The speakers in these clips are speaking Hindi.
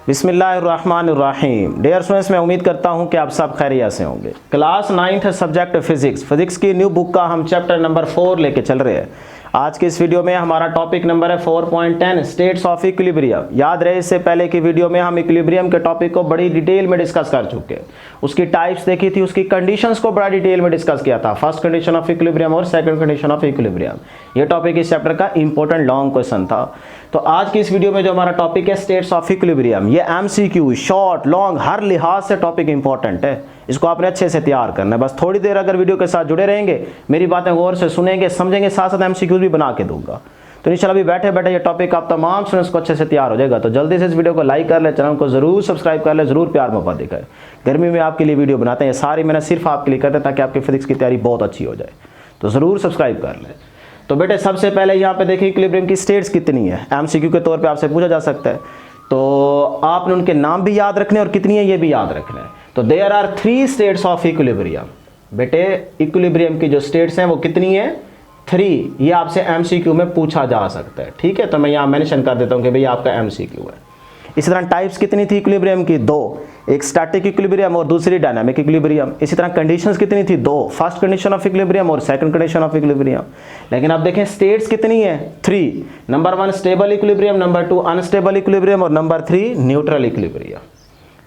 बिस्मिल्लाहिर्रहमानिर्रहीम। डियर स्टूडेंट्स, मैं उम्मीद करता हूं कि आप सब खैरियत से होंगे। क्लास 9th सब्जेक्ट फिजिक्स की न्यू बुक का हम चैप्टर नंबर 4 लेके चल रहे हैं। आज के इस वीडियो में हमारा टॉपिक नंबर है 4.10 स्टेट्स ऑफ इक्विलिब्रियम। याद रहे, इससे पहले की वीडियो में हम इक्विलिब्रियम के टॉपिक को बड़ी डिटेल में डिस्कस कर चुके हैं। उसकी टाइप्स देखी थी, उसकी कंडीशंस को बड़ा डिटेल में डिस्कस किया था, फर्स्ट कंडीशन ऑफ इक्विलिब्रियम और सेकंड कंडीशन ऑफ इक्विलिब्रियम। ये टॉपिक इस चैप्टर का इंपॉर्टेंट लॉन्ग क्वेश्चन था। तो आज की इस वीडियो में जो हमारा टॉपिक है स्टेट्स ऑफ इक्विलिब्रियम, ये एमसीक्यू शॉर्ट लॉन्ग हर लिहाज से टॉपिक इंपॉर्टेंट है। इसको आपने अच्छे से तैयार करना है। बस थोड़ी देर अगर वीडियो के साथ जुड़े रहेंगे, मेरी बातें गौर से सुनेंगे, समझेंगे, साथ साथ एमसीक्यू भी बना के दूंगा, तो इंशाल्लाह अभी बैठे बैठे ये टॉपिक आप तमाम स्टूडेंट्स को अच्छे से तैयार हो जाएगा। तो जल्दी से इस वीडियो को लाइक कर ले, चैनल को जरूर सब्सक्राइब कर ले, जरूर प्यार मोहब्बत दिखाए। गर्मी में आपके लिए वीडियो बनाते हैं, सारी मैंने सिर्फ आपके लिए करते हैं ताकि आपकी फिजिक्स की तैयारी बहुत अच्छी हो जाए। तो जरूर सब्सक्राइब कर ले। तो बेटे सबसे पहले यहाँ पे देखिए इक्विलिब्रियम की स्टेट्स कितनी है, एमसीक्यू के तौर पे आपसे पूछा जा सकता है। तो आपने उनके नाम भी याद रखने और कितनी है ये भी याद रखना है। तो there are 3 states of equilibrium. बेटे इक्विलिब्रियम की जो स्टेट्स हैं वो कितनी है? 3। ये आपसे एमसीक्यू में पूछा जा सकता है, ठीक है। तो मैं यहाँ मेंशन कर देता हूँ कि भाई आपका एमसीक्यू है। इसी तरह टाइप्स कितनी थी इक्विलिब्रियम की? 2, एक स्टैटिक इक्विलिब्रियम और दूसरी डायनामिक इक्विलिब्रियम। इसी तरह कंडीशंस कितनी थी? 2, फर्स्ट कंडीशन ऑफ इक्विलिब्रियम और सेकंड कंडीशन ऑफ इक्विलिब्रियम। लेकिन अब देखें स्टेट्स कितनी है? 3। Number 1 stable equilibrium, number 2 unstable equilibrium और नंबर 3 न्यूट्रल इक्विलिब्रियम।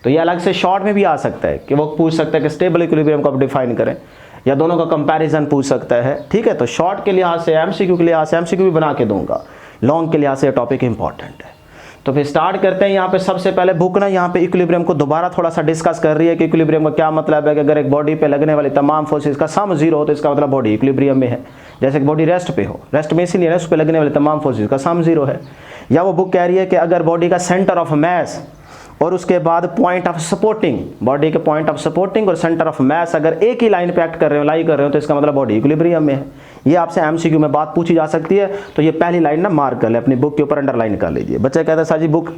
तो ये अलग से शॉर्ट में भी आ सकता है कि वो पूछ सकता है कि स्टेबल इक्विलिब्रियम को आप डिफाइन करें, या दोनों का कंपैरिजन पूछ सकता है, ठीक है। तो शॉर्ट के लिहाज से एमसीक्यू के लिहाज से एमसीक्यू भी बना के दूंगा, लॉन्ग के लिहाज से टॉपिक इंपॉर्टेंट है। तो फिर स्टार्ट करते हैं। यहाँ पे सबसे पहले बुक ना यहाँ पे इक्विलिब्रियम को दोबारा थोड़ा सा डिस्कस कर रही है कि इक्विलिब्रियम का क्या मतलब है कि अगर एक बॉडी पे लगने वाली तमाम फोर्सेस का सम 0 हो तो इसका मतलब बॉडी इक्विलिब्रियम में है। जैसे कि बॉडी रेस्ट पे हो, रेस्ट में इसीलिए उस पर लगने वाली तमाम फोर्सेस का सम 0 है। या वो बुक कह रही है कि अगर बॉडी का सेंटर ऑफ मैस और उसके बाद पॉइंट ऑफ सपोर्टिंग, बॉडी के पॉइंट ऑफ सपोर्टिंग और सेंटर ऑफ मैस अगर एक ही लाइन पे एक्ट कर रहे हो, लाई कर रहे हो, तो इसका मतलब बॉडी इक्विलिब्रियम में है। ये आपसे एमसीक्यू में बात पूछी जा सकती है। तो ये पहली लाइन ना मार्क कर ले, अपनी बुक के ऊपर अंडरलाइन कर लीजिए। बच्चे कहते हैं सर जी बुक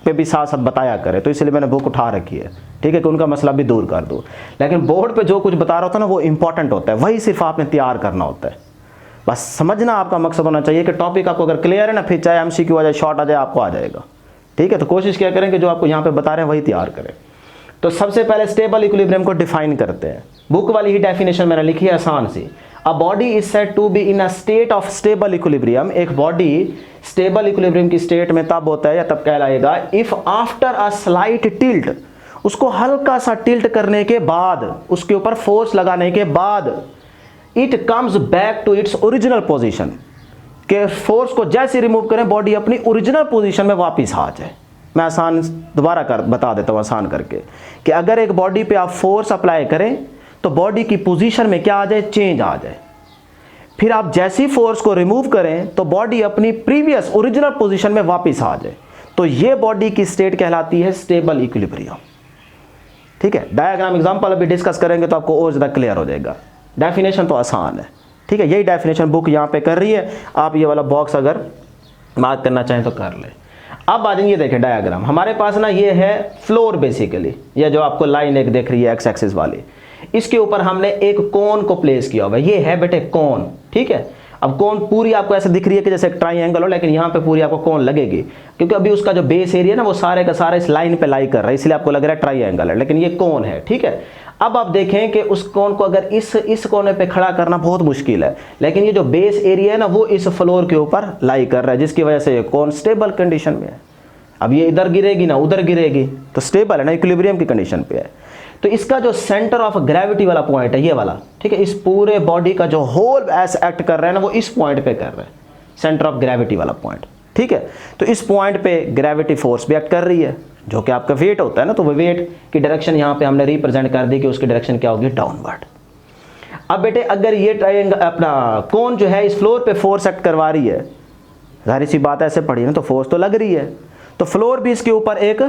पे भी साथ साथ बताया करे, तो इसलिए मैंने बुक उठा रखी है, ठीक है, कि उनका मसला भी दूर कर दूँ। लेकिन बोर्ड पे जो कुछ बता रहा होता है ना वो इंपॉर्टेंट होता है, वही सिर्फ आपने तैयार करना होता है। बस समझना आपका मकसद होना चाहिए कि टॉपिक आपको अगर क्लियर है ना, फिर चाहे एमसीक्यू आ जाए, शॉर्ट आ जाए, आपको आ जाएगा, ठीक है। तो कोशिश क्या करें कि जो आपको यहाँ पे बता रहे हैं वही तैयार करें। तो सबसे पहले स्टेबल इक्विलिब्रियम को डिफाइन करते हैं। बुक वाली ही डेफिनेशन मैंने लिखी है आसान सी। A body is said to be in a state of stable equilibrium. एक बॉडी स्टेबल इक्विलिब्रियम की स्टेट में तब होता है या तब कहलाएगा if after a slight tilt, उसको हल्का सा टिल्ट करने के बाद, उसके ऊपर फोर्स लगाने के बाद, it comes back to its original position, के फोर्स को जैसे रिमूव करें बॉडी अपनी ओरिजिनल पोजीशन में वापस आ जाए। मैं आसान दोबारा बता देता हूँ आसान करके कि अगर एक बॉडी पे आप फोर्स अप्लाई करें तो बॉडी की पोजीशन में क्या आ जाए? चेंज आ जाए। फिर आप जैसी फोर्स को रिमूव करें तो बॉडी अपनी प्रीवियस ओरिजिनल पोजीशन में वापस आ जाए। तो ये बॉडी की स्टेट कहलाती है स्टेबल इक्विलिब्रियम, ठीक है। डायग्राम एग्जाम्पल अभी डिस्कस करेंगे तो आपको और ज़्यादा क्लियर हो जाएगा। डेफिनेशन तो आसान है, ठीक है। यही डेफिनेशन बुक यहाँ पे कर रही है। आप ये वाला बॉक्स अगर मार्क करना चाहें तो कर ले। अब आ जाइए, देखें डायग्राम हमारे पास ना, ये है फ्लोर बेसिकली, ये जो आपको लाइन एक देख रही है एक्स एक्सिस वाली, इसके ऊपर हमने एक कोन को प्लेस किया हुआ है। ये है बेटे कोन, ठीक है। अब कोन पूरी आपको ऐसे दिख रही है कि जैसे एक ट्राइंगल हो, लेकिन यहाँ पे पूरी आपको कोन लगेगी क्योंकि अभी उसका जो बेस एरिया ना वो सारे का सारा इस लाइन पे लाई कर रहा है, इसलिए आपको लग रहा है ट्राइंगल है, लेकिन ये कोन है, ठीक है। अब आप देखें कि उस कोन को अगर इस कोने पे खड़ा करना बहुत मुश्किल है, लेकिन ये जो बेस एरिया है ना वो इस फ्लोर के ऊपर लाई कर रहा है, जिसकी वजह से ये कोन स्टेबल कंडीशन में है। अब ये इधर गिरेगी ना उधर गिरेगी तो स्टेबल है ना, इक्विलिब्रियम की कंडीशन पे है। तो इसका जो सेंटर ऑफ ग्रेविटी वाला पॉइंट है ये वाला, ठीक है, इस पूरे बॉडी का जो होल ऐसे एक्ट कर रहा है ना वो इस पॉइंट पे कर रहा है, सेंटर ऑफ ग्रेविटी वाला पॉइंट, ठीक है। तो इस पॉइंट पे ग्रेविटी फोर्स भी एक्ट कर रही है, जो कि आपका वेट होता है ना, तो वो वेट की डायरेक्शन यहाँ पे हमने रिप्रेजेंट कर दी कि उसकी डायरेक्शन क्या होगी? डाउनवर्ड। अब बेटे अगर ये ट्रायंगल अपना कोन जो है इस फ्लोर पे फोर्स एक्ट करवा रही है, जाहिर सी बात है ऐसे पढ़ी ना, तो फोर्स तो लग रही है, तो फ्लोर भी इसके ऊपर एक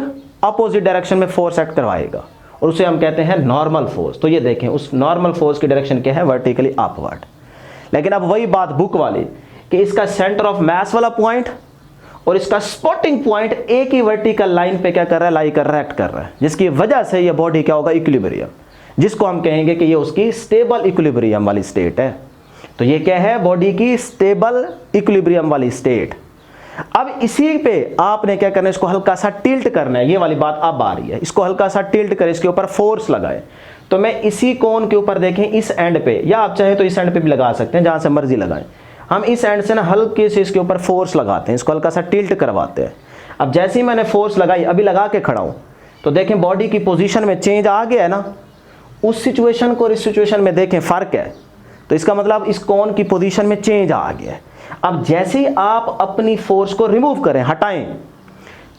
अपोजिट डायरेक्शन में फोर्स एक्ट करवाएगा और उसे हम कहते हैं नॉर्मल फोर्स। तो ये देखें उस नॉर्मल फोर्स की डायरेक्शन क्या है? Vertically upward. लेकिन अब वही बात बुक वाली कि इसका सेंटर ऑफ मैस वाला पॉइंट और इसका स्पॉटिंग पॉइंट एक ही वर्टिकल लाइन पे क्या कर रहा है? लाई कर रहा है, एक्ट कर रहा है, जिसकी वजह से ये बॉडी क्या होगा? इक्विलिब्रियम, जिसको हम कहेंगे कि ये उसकी स्टेबल इक्विलिब्रियम वाली स्टेट है। तो ये क्या है? बॉडी की स्टेबल इक्विलिब्रियम वाली स्टेट। अब इसी पे आपने क्या करना है, इसको हल्का सा टिल्ट करना है। ये वाली बात अब आ रही है, इसको हल्का सा टिल्ट करें, इसके ऊपर फोर्स लगाए। तो मैं इसी कोन के ऊपर देखें इस एंड पे, या आप चाहे तो इस एंड पे भी लगा सकते हैं, जहां से मर्जी लगाएं। हम इस एंड से ना हल्के से इसके ऊपर फोर्स लगाते हैं, इसको हल्का सा टिल्ट करवाते हैं। अब जैसे ही मैंने फोर्स लगाई, अभी लगा के खड़ा हूं, तो देखें बॉडी की पोजीशन में चेंज आ गया है ना। उस सिचुएशन को और इस सिचुएशन में देखें फर्क है, तो इसका मतलब इस कोन की पोजीशन में चेंज आ गया है। अब जैसे ही आप अपनी फोर्स को रिमूव करें, हटाएं,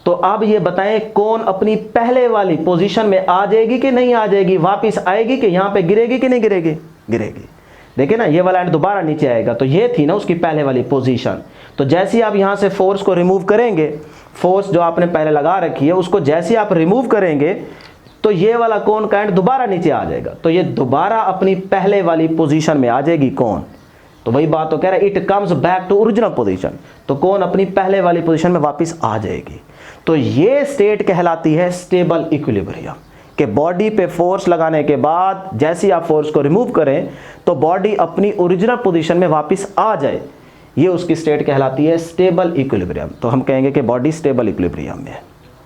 तो अब ये बताएं कोन अपनी पहले वाली पोजीशन में आ जाएगी कि नहीं आ जाएगी, वापस आएगी कि यहां पे गिरेगी कि नहीं गिरेगी, गिरेगी। देखिए ना, ये वाला एंड दोबारा नीचे आएगा, तो ये थी ना उसकी पहले वाली पोजीशन। तो जैसे ही आप यहां से फोर्स को रिमूव करेंगे, फोर्स जो आपने पहले लगा रखी है उसको जैसे ही आप रिमूव करेंगे, तो ये वाला कोन का एंड दोबारा नीचे आ जाएगा, तो ये दोबारा अपनी पहले वाली पोजीशन में आ जाएगी कोन। तो वही बात तो कह रहा है, it comes back to original position, तो कोन अपनी पहले वाली पोजीशन में वापस आ जाएगी। तो ये स्टेट कहलाती है स्टेबल इक्विलिब्रियम, कि बॉडी पे फोर्स लगाने के बाद जैसे ही आप फोर्स को रिमूव करें तो बॉडी अपनी ओरिजिनल पोजीशन में वापस आ जाए, ये उसकी स्टेट कहलाती है स्टेबल इक्विलिब्रियम। तो हम कहेंगे कि बॉडी स्टेबल इक्विलिब्रियम में है।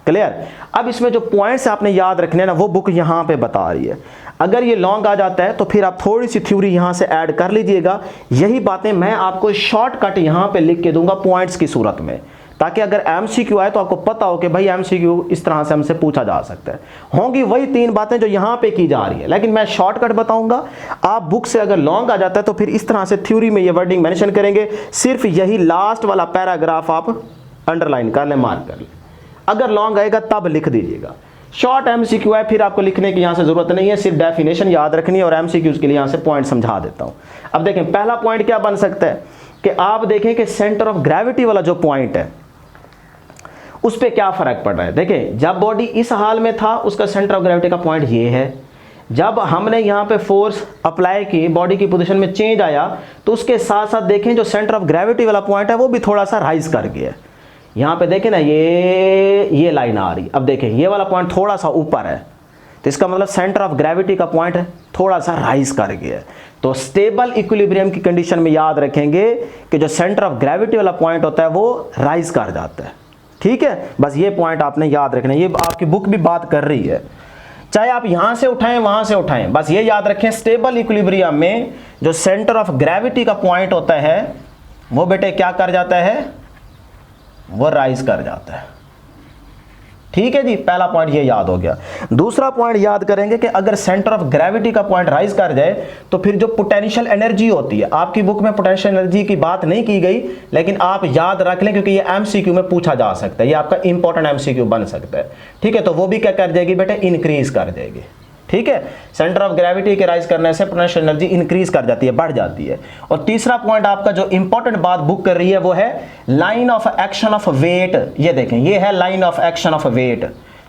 क्लियर? अब इसमें जो पॉइंट्स आपने याद रखने ना, वो बुक यहां पे बता रही है। अगर ये लॉन्ग आ जाता है तो फिर आप थोड़ी सी थ्योरी यहां से ऐड कर लीजिएगा। यही बातें मैं आपको शॉर्टकट यहां पे लिख के दूंगा पॉइंट्स की सूरत में, ताकि अगर एमसीक्यू आए तो आपको पता हो कि भाई एमसीक्यू इस तरह से हमसे पूछा जा सकता है। होंगी वही 3 बातें जो यहां पे की जा रही है, लेकिन मैं शॉर्टकट बताऊंगा। आप बुक से अगर लॉन्ग आ जाता है तो फिर इस तरह से थ्योरी में ये वर्डिंग मेंशन करेंगे। सिर्फ यही लास्ट वाला पैराग्राफ आप अंडरलाइन कर लें, मार्क कर लें। अगर लॉन्ग आएगा तब लिख दीजिएगा। शॉर्ट एमसीक्यू है, फिर आपको लिखने की यहां से जरूरत नहीं है, सिर्फ डेफिनेशन याद रखनी है और एमसीक्यूज के लिए यहां से पॉइंट समझा देता हूं। अब देखें पहला पॉइंट क्या बन सकता है कि आप देखें कि सेंटर ऑफ ग्रेविटी वाला जो पॉइंट है उस पर क्या फर्क पड़ रहा है। देखें जब बॉडी इस हाल में था उसका सेंटर ऑफ ग्रेविटी का पॉइंट ये है। जब हमने यहाँ पे फोर्स अप्लाई की, बॉडी की पोजीशन में चेंज आया, तो उसके साथ साथ देखें जो सेंटर ऑफ ग्रेविटी वाला पॉइंट है वो भी थोड़ा सा राइज कर गया। यहाँ पे देखें ना, ये लाइन आ रही। अब देखें ये वाला पॉइंट थोड़ा सा ऊपर है, तो इसका मतलब सेंटर ऑफ ग्रेविटी का पॉइंट थोड़ा सा राइज कर गया है। तो स्टेबल इक्विलिब्रियम की कंडीशन में याद रखेंगे कि जो सेंटर ऑफ ग्रेविटी वाला पॉइंट होता है वो राइज कर जाता है। ठीक है, बस ये पॉइंट आपने याद रखना है। ये आपकी बुक भी बात कर रही है, चाहे आप यहां से उठाएं वहां से उठाएं, बस ये याद रखें स्टेबल इक्विलिब्रियम में जो सेंटर ऑफ ग्रेविटी का पॉइंट होता है वो बेटे क्या कर जाता है, वो राइज कर जाता है। ठीक है जी, पहला पॉइंट ये याद हो गया। दूसरा पॉइंट याद करेंगे कि अगर सेंटर ऑफ ग्रेविटी का पॉइंट राइज कर जाए तो फिर जो पोटेंशियल एनर्जी होती है, आपकी बुक में पोटेंशियल एनर्जी की बात नहीं की गई, लेकिन आप याद रख लें क्योंकि ये एमसीक्यू में पूछा जा सकता है, ये आपका इंपॉर्टेंट एमसीक्यू बन सकता है। ठीक है, तो वो भी क्या कर जाएगी बेटे, इंक्रीज कर जाएगी। ठीक है, सेंटर ऑफ ग्रेविटी के राइज करने से पोटेंशियल एनर्जी इंक्रीज कर जाती है, बढ़ जाती है। और तीसरा पॉइंट आपका जो इंपॉर्टेंट बात बुक कर रही है वो है line of action of weight. ये देखें, ये है line of action of weight.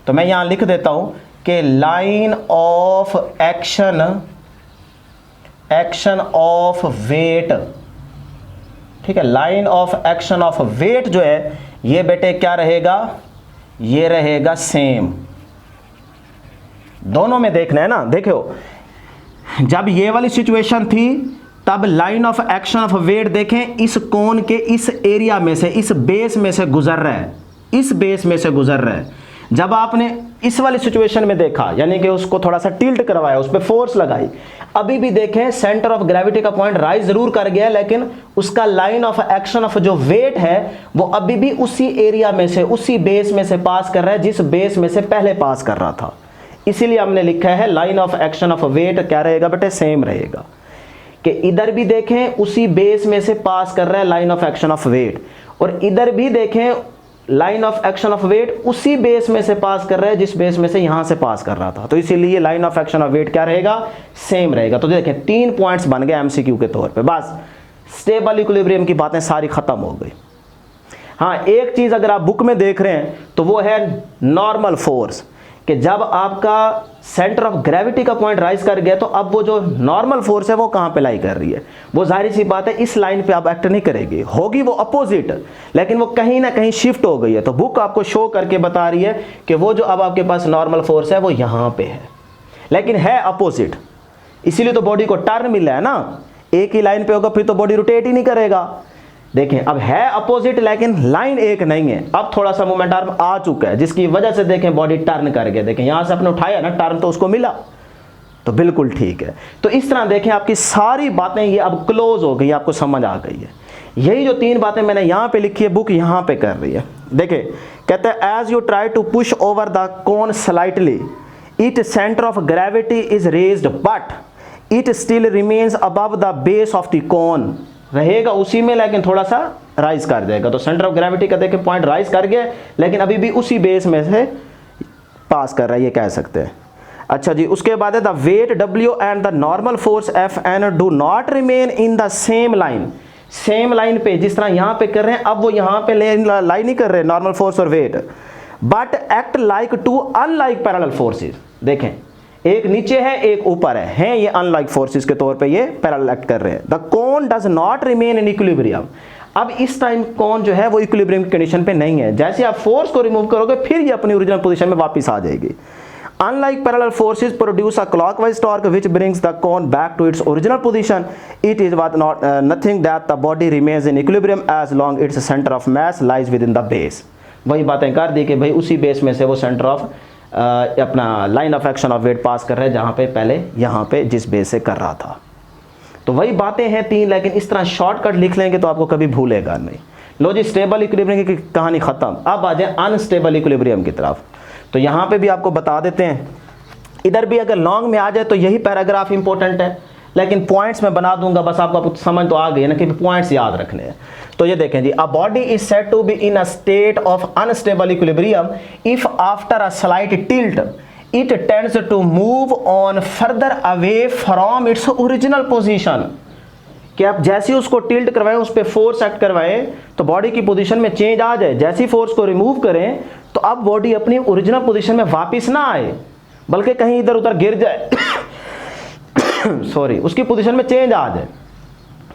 तो मैं यहां लिख देता हूं कि line of action of weight. ठीक है, line of action of weight जो है ये बेटे क्या रहेगा, ये रहेगा सेम। दोनों में देखना है ना। देखो जब ये वाली सिचुएशन थी तब line of action of weight देखें इस कोन के इस एरिया में से, इस बेस में से गुजर रहा है, इस बेस में से गुजर रहा है। जब आपने इस वाली सिचुएशन में देखा, यानी कि उसको थोड़ा सा टिल्ट करवाया, उस पर फोर्स लगाई, अभी भी देखें सेंटर ऑफ ग्रेविटी का पॉइंट राइज जरूर कर गया, लेकिन उसका लाइन ऑफ एक्शन ऑफ जो वेट है वो अभी भी उसी एरिया में से, उसी बेस में से पास कर रहा है जिस बेस में से पहले पास कर रहा था। इसीलिए हमने लिखा है line of action of weight क्या रहेगा बेटे, सेम रहेगा। कि इधर भी देखें उसी बेस में से पास कर रहा है line of action of weight, और इधर भी देखें line of action of weight उसी बेस में से पास कर रहा है जिस बेस में से यहां से पास कर रहा था। तो इसीलिए line of action of weight क्या रहेगा, सेम रहेगा। तो देखें 3 पॉइंट्स बन गए एमसीक्यू के तौर पे। बस स्टेबल इक्विलिब्रियम की बातें सारी खत्म हो गई। हाँ, एक चीज अगर आप बुक में देख रहे हैं तो वो है नॉर्मल फोर्स, कि जब आपका सेंटर ऑफ ग्रेविटी का पॉइंट राइज कर गया तो अब वो जो नॉर्मल फोर्स है वो कहां पे लाई कर रही है, वो जाहिर सी बात है इस लाइन पे आप एक्ट नहीं करेगी, होगी वो अपोजिट, लेकिन वो कहीं ना कहीं शिफ्ट हो गई है। तो बुक आपको शो करके बता रही है कि वो जो अब आपके पास नॉर्मल फोर्स है वो यहां पे है, लेकिन है अपोजिट। इसीलिए तो बॉडी को टर्न मिला है ना, एक ही लाइन पे होगा फिर तो बॉडी रोटेट ही नहीं करेगा। देखें अब है अपोजिट लेकिन लाइन एक नहीं है। अब थोड़ा सा मोमेंट आर्म आ चुका है जिसकी वजह से देखें बॉडी टर्न कर गया। देखें यहां से आपने उठाया ना, टर्न तो उसको मिला, तो बिल्कुल ठीक है। तो इस तरह देखें आपकी सारी बातें ये अब क्लोज हो गई, आपको समझ आ गई है। यही जो 3 बातें मैंने यहां पे लिखी है, बुक यहां पे कर रही है। देखें कहते हैं as you try to push over the cone slightly it centre of gravity is raised but it still remains above the base of the cone. रहेगा उसी में लेकिन थोड़ा सा राइज कर जाएगा। तो सेंटर ऑफ ग्रेविटी का देखें पॉइंट राइज कर गया लेकिन अभी भी उसी बेस में से पास कर रहा है, ये कह सकते हैं। अच्छा जी, उसके बाद है the weight W and the normal force Fn do not remain in the same line. Same line पे जिस तरह यहां पे कर रहे हैं, अब वो यहां पे लाइन नहीं कर रहे नॉर्मल फोर्स और weight, but act like two unlike parallel forces. देखें एक नीचे है एक ऊपर है ये अनलाइक फोर्सेस के तौर पे ये पैरेलल एक्ट कर रहे हैं। The cone does not remain in equilibrium. अब इस टाइम कौन जो है वो इक्विलिब्रियम कंडीशन पे नहीं है। जैसे आप फोर्स को रिमूव करोगे फिर ये अपनी ओरिजिनल पोजीशन में वापस आ जाएगी। Unlike parallel forces produce a clockwise torque which brings the cone back to its original position. It is nothing that the body remains in equilibrium as long its center of mass lies within the base. वही बातें कर दी कि भाई उसी बेस में से वो सेंटर ऑफ अपना line of action of weight pass कर रहा है जहाँ पे पहले यहाँ पे जिस बेस से कर रहा था। तो वही बातें हैं 3, लेकिन इस तरह शॉर्टकट लिख लेंगे तो आपको कभी भूलेगा नहीं। लो जी, स्टेबल इक्विलिब्रियम की कहानी खत्म। अब आ जाए अनस्टेबल इक्विलिब्रियम की तरफ। तो यहाँ पे भी आपको बता देते हैं, इधर भी अगर लॉन्ग में आ जाए तो यही पैराग्राफ इंपॉर्टेंट है, लेकिन पॉइंट्स में बना दूंगा, बस आपको समझ तो आ गई है ना कि पॉइंट्स याद रखने हैं। तो ये देखें जी, a body is said to be in a state of unstable equilibrium if after a slight tilt it tends to move on further away from its original position. कि आप जैसे उसको टिल्ट करवाएं, उस पर फोर्स एक्ट करवाएं तो बॉडी की पोजीशन में चेंज आ जाए। जैसी फोर्स को रिमूव करें तो अब बॉडी अपनी ओरिजिनल पोजीशन में वापस ना आए, बल्कि कहीं इधर उधर गिर जाए सॉरी, उसकी पोजीशन में चेंज आ जाए,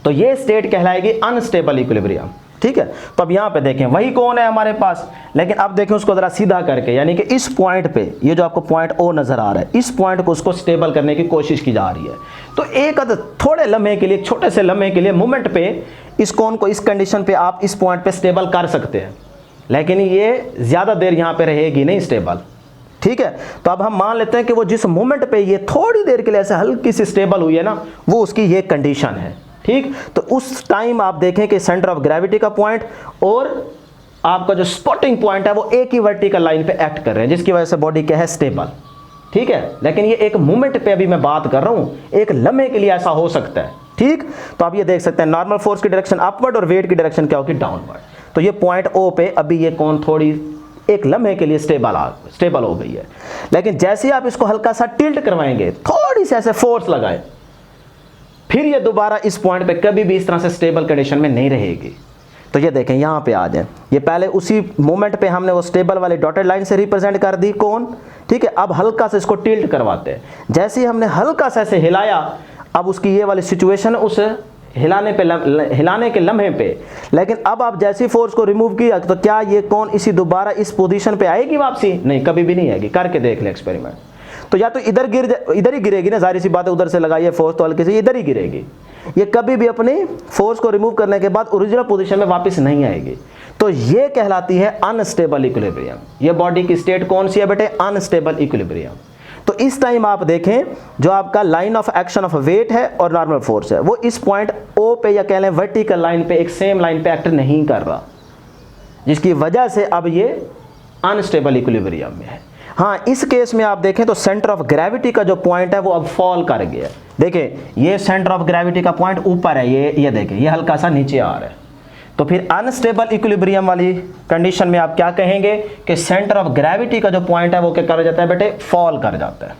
तो ये स्टेट कहलाएगी अनस्टेबल इक्विलिब्रियम। ठीक है, तो अब यहाँ पे देखें वही कौन है हमारे पास, लेकिन अब देखें उसको जरा सीधा करके, यानी कि इस पॉइंट पे, ये जो आपको पॉइंट O नजर आ रहा है, इस पॉइंट को उसको स्टेबल करने की कोशिश की जा रही है। तो एक थोड़े लम्हे के लिए, छोटे से लम्हे के लिए मोमेंट पे इस कौन को इस कंडीशन पे आप इस पॉइंट पे स्टेबल कर सकते हैं, लेकिन ये ज्यादा देर यहाँ पे रहेगी नहीं स्टेबल। ठीक है, तो अब हम मान लेते हैं कि वो जिस मोमेंट पे ये थोड़ी देर के लिए ऐसे हल्की सी स्टेबल हुई है ना, वो उसकी ये कंडीशन है। ठीक, तो उस टाइम आप देखें कि सेंटर ऑफ ग्रेविटी का पॉइंट और आपका जो स्पॉटिंग पॉइंट है वो एक ही वर्टिकल लाइन पे एक्ट कर रहे हैं, जिसकी वजह से बॉडी क्या है, स्टेबल। ठीक है, लेकिन ये एक मोमेंट पे अभी मैं बात कर रहा हूं, एक लम्हे के लिए ऐसा हो सकता है। ठीक, तो आप ये देख सकते हैं नॉर्मल फोर्स की डायरेक्शन अपवर्ड और वेट की डायरेक्शन क्या होगी, डाउनवर्ड। तो ये पॉइंट O पे अभी ये कौन थोड़ी एक लम्हे के लिए स्टेबल हो गई है, लेकिन जैसे आप इसको हल्का सा टिल्ट करवाएंगे, थोड़ी सी ऐसे फोर्स लगाए, फिर ये दोबारा इस पॉइंट पे कभी भी इस तरह से स्टेबल कंडीशन में नहीं रहेगी। तो ये देखें यहाँ पे आ जाए, ये पहले उसी मोमेंट पे हमने वो स्टेबल वाली डॉटेड लाइन से रिप्रेजेंट कर दी कौन। ठीक है, अब हल्का से इसको टिल्ट करवाते हैं, जैसे ही हमने हल्का सा ऐसे हिलाया, अब उसकी ये वाली सिचुएशन उस हिलाने के लम्हे पे, लेकिन अब आप जैसी फोर्स को रिमूव किया तो क्या ये कौन इसी दोबारा इस पोजीशन पे आएगी वापसी? नहीं, कभी भी नहीं आएगी। करके देख ले एक्सपेरिमेंट। तो या तो इधर ही गिरेगी ना, जाहिर सी बात है, उधर से लगाइए फोर्स तो हल्के से इधर ही गिरेगी। ये कभी भी अपनी फोर्स को रिमूव करने के बाद ओरिजिनल पोजीशन में वापस नहीं आएगी। तो ये कहलाती है अनस्टेबल इक्विलिब्रियम। ये बॉडी की स्टेट कौन सी है बेटे? Unstable equilibrium. तो इस टाइम आप देखें जो आपका line of action of weight है और नॉर्मल फोर्स है, वो इस पॉइंट O पे या कह लें वर्टिकल लाइन पे एक सेम लाइन पे एक्ट नहीं कर रहा, जिसकी वजह से अब ये अनस्टेबल इक्विलिब्रियम में है। हाँ, इस केस में आप देखें तो सेंटर ऑफ ग्रेविटी का जो पॉइंट है वो अब फॉल कर गया। देखें ये सेंटर ऑफ ग्रेविटी का पॉइंट ऊपर है, ये देखें ये हल्का सा नीचे आ रहा है। तो फिर अनस्टेबल इक्विलिब्रियम वाली कंडीशन में आप क्या कहेंगे कि सेंटर ऑफ ग्रेविटी का जो पॉइंट है वो क्या कर जाता है बेटे? फॉल कर जाता है।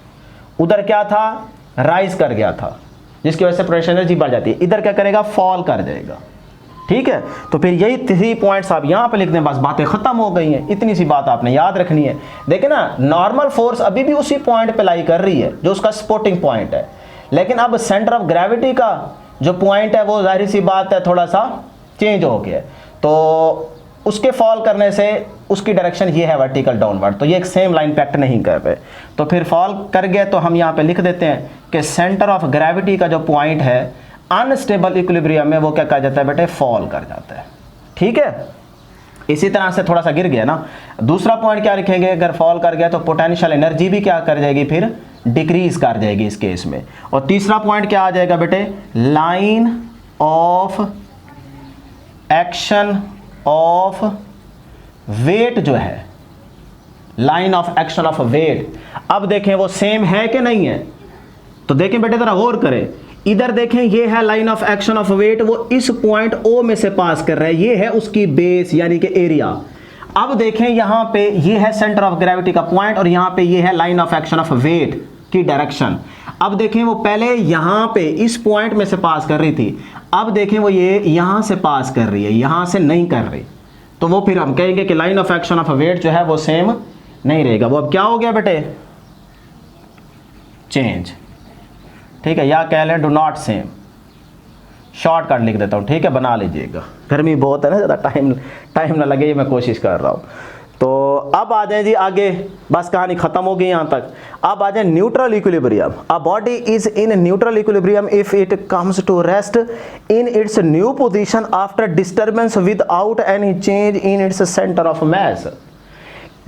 उधर क्या था? राइज कर गया था, जिसकी वजह से पोटेंशियल एनर्जी बढ़ जाती है। इधर क्या करेगा? फॉल कर जाएगा। ठीक है, तो फिर यही 3 पॉइंट्स आप यहाँ पे लिख दें, बस बातें खत्म हो गई हैं। इतनी सी बात आपने याद रखनी है। देखिए ना, नॉर्मल फोर्स अभी भी उसी पॉइंट पे लाई कर रही है जो उसका सपोर्टिंग पॉइंट है, लेकिन अब सेंटर ऑफ ग्रेविटी का जो पॉइंट है वो जाहिर सी बात है थोड़ा सा चेंज हो गया, तो उसके फॉल करने से उसकी डायरेक्शन ये है वर्टिकल डाउनवर्ड, तो ये एक सेम लाइन पे एक्ट नहीं कर रहे। तो फिर फॉल कर गए तो हम यहाँ पे लिख देते हैं कि सेंटर ऑफ ग्रेविटी का जो पॉइंट है अनस्टेबल इक्विलिब्रियम में वो क्या कहा जाता है बेटे, फॉल कर जाता है। ठीक है, इसी तरह से थोड़ा सा गिर गया ना। दूसरा पॉइंट क्या लिखेंगे, अगर फॉल कर गया तो पोटेंशियल एनर्जी भी क्या कर जाएगी, फिर डिक्रीज कर जाएगी इस केस में। और तीसरा पॉइंट क्या आ जाएगा बेटे, line of action of weight जो है, line of action of weight. अब देखें वो सेम है कि नहीं है, तो देखें बेटे जरा गौर करें, इधर देखें ये है line of action of weight, वो इस पॉइंट ओ में से पास कर रहा है, ये है उसकी बेस यानी कि एरिया। अब देखें यहां पे ये है सेंटर ऑफ ग्रेविटी का पॉइंट और यहां पे ये है line of action of weight की डायरेक्शन। अब देखें वो पहले यहां पे इस पॉइंट में से पास कर रही थी, अब देखें वो ये यहां से पास कर रही है, यहां से नहीं कर रही, तो वो फिर हम कहेंगे कि line of action of weight जो है वो सेम नहीं रहेगा। वो अब क्या हो गया बेटे, चेंज। ठीक है, या कह लें डू नॉट सेम, शॉर्टकट लिख देता हूँ। ठीक है, बना लीजिएगा, गर्मी बहुत है ना, ज़्यादा टाइम ना लगे, ये मैं कोशिश कर रहा हूँ। तो अब आ जाए जी आगे, बस कहानी खत्म हो गई यहाँ तक। अब आ जाए neutral equilibrium. A body is in neutral equilibrium if it comes to rest in its new position after disturbance without any change in its centre of mass.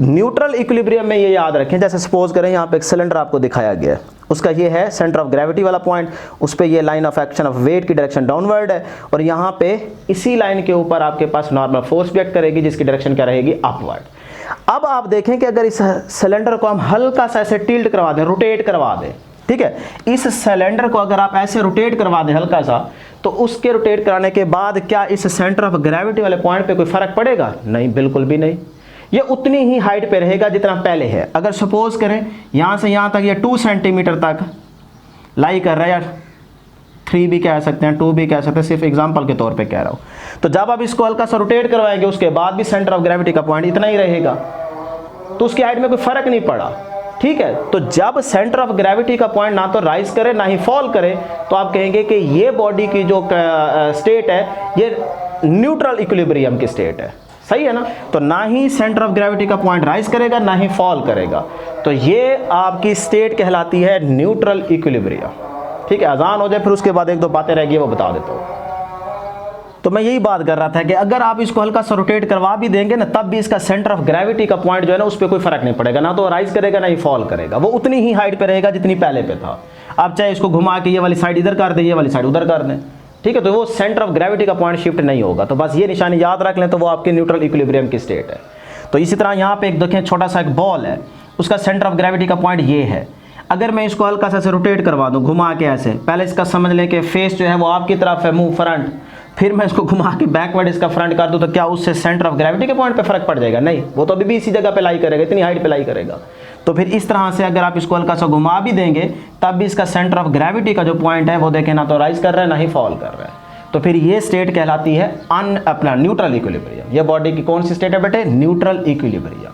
Neutral equilibrium में ये याद रखें, जैसे सपोज करें यहाँ पे एक सिलेंडर आपको दिखाया गया है, उसका ये है सेंटर ऑफ ग्रेविटी वाला पॉइंट, उस पे ये line of action of weight की डायरेक्शन डाउनवर्ड है, और यहाँ पे इसी लाइन के ऊपर आपके पास नॉर्मल फोर्स भी एक्ट करेगी जिसकी डायरेक्शन क्या रहेगी, अपवर्ड। अब आप देखें कि अगर इस सिलेंडर को हम हल्का सा ऐसे टिल्ट करवा दें, रोटेट करवा दें, ठीक है, इस सिलेंडर को अगर आप ऐसे रोटेट करवा दें हल्का सा, तो उसके रोटेट कराने के बाद क्या इस सेंटर ऑफ ग्रेविटी वाले पॉइंट पे कोई फर्क पड़ेगा? नहीं, बिल्कुल भी नहीं। ये उतनी ही हाइट पे रहेगा जितना पहले है। अगर सपोज करें यहाँ से यहाँ तक ये 2 सेंटीमीटर तक लाई कर रहा है, या 3 भी कह सकते हैं, 2 भी कह सकते हैं, सिर्फ एग्जांपल के तौर पे कह रहा हूँ। तो जब आप इसको हल्का सा रोटेट करवाएंगे उसके बाद भी सेंटर ऑफ ग्रेविटी का पॉइंट इतना ही रहेगा, तो उसकी हाइट में कोई फर्क नहीं पड़ा। ठीक है, तो जब सेंटर ऑफ ग्रेविटी का पॉइंट ना तो राइज करे ना ही फॉल करे, तो आप कहेंगे कि ये बॉडी की जो स्टेट है ये न्यूट्रल इक्विलिब्रियम की स्टेट है। सही है ना? तो ना ही सेंटर ऑफ ग्रेविटी का पॉइंट राइज करेगा ना ही फॉल करेगा, तो ये आपकी स्टेट कहलाती है न्यूट्रल इक्विलिब्रियम। ठीक है, अजान हो जाए फिर उसके बाद 1-2 बातें रहेगी वो बता देता हूँ। तो मैं यही बात कर रहा था कि अगर आप इसको हल्का सा रोटेट करवा भी देंगे ना, तब भी इसका सेंटर ऑफ ग्रेविटी का पॉइंट जो है ना उस पर कोई फर्क नहीं पड़ेगा, ना तो राइज करेगा ना ही फॉल करेगा, वो उतनी ही हाइट पे रहेगा जितनी पहले पे था। आप चाहे इसको घुमा के ये वाली साइड इधर कर दें, ये वाली साइड उधर कर दें, ठीक है, तो वो सेंटर ऑफ ग्रेविटी का पॉइंट शिफ्ट नहीं होगा। तो बस ये निशानी याद रख लें, तो वो आपके न्यूट्रल इक्विलिब्रियम की स्टेट है। तो इसी तरह यहाँ पे एक देखें छोटा सा एक बॉल है, उसका सेंटर ऑफ ग्रेविटी का पॉइंट ये है। अगर मैं इसको हल्का सा रोटेट करवा दूँ घुमा के ऐसे, पहले इसका समझ लें कि फेस जो है वो आपकी तरफ है, मुंह फ्रंट, फिर मैं इसको घुमा के बैकवर्ड इसका फ्रंट कर दूँ, तो क्या उससे सेंटर ऑफ ग्रेविटी के पॉइंट पे फर्क पड़ जाएगा? नहीं, वो तो अभी भी इसी जगह पे लाई करेगा, इतनी हाइट पे लाई करेगा। तो फिर इस तरह से अगर आप इसको हल्का सा घुमा भी देंगे तब भी इसका सेंटर ऑफ ग्रेविटी का जो पॉइंट है वो देखें ना तो राइज कर रहा है ना ही फॉल कर रहा है। तो फिर ये स्टेट कहलाती है अपना न्यूट्रल इक्विलिब्रियम। ये बॉडी की कौन सी स्टेट है बेटे? Neutral equilibrium.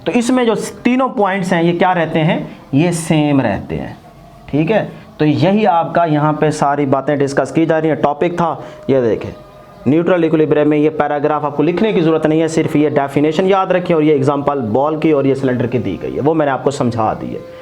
तो इसमें जो तीनों पॉइंट्स हैं ये क्या रहते हैं? ये सेम रहते हैं। ठीक है, तो यही आपका यहाँ पे सारी बातें डिस्कस की जा रही हैं। टॉपिक था ये देखें न्यूट्रल इक्विलिब्रियम में, ये पैराग्राफ आपको लिखने की ज़रूरत नहीं है, सिर्फ ये डेफिनेशन याद रखें और ये एग्जांपल बॉल की और ये सिलेंडर की दी गई है, वो मैंने आपको समझा दी है।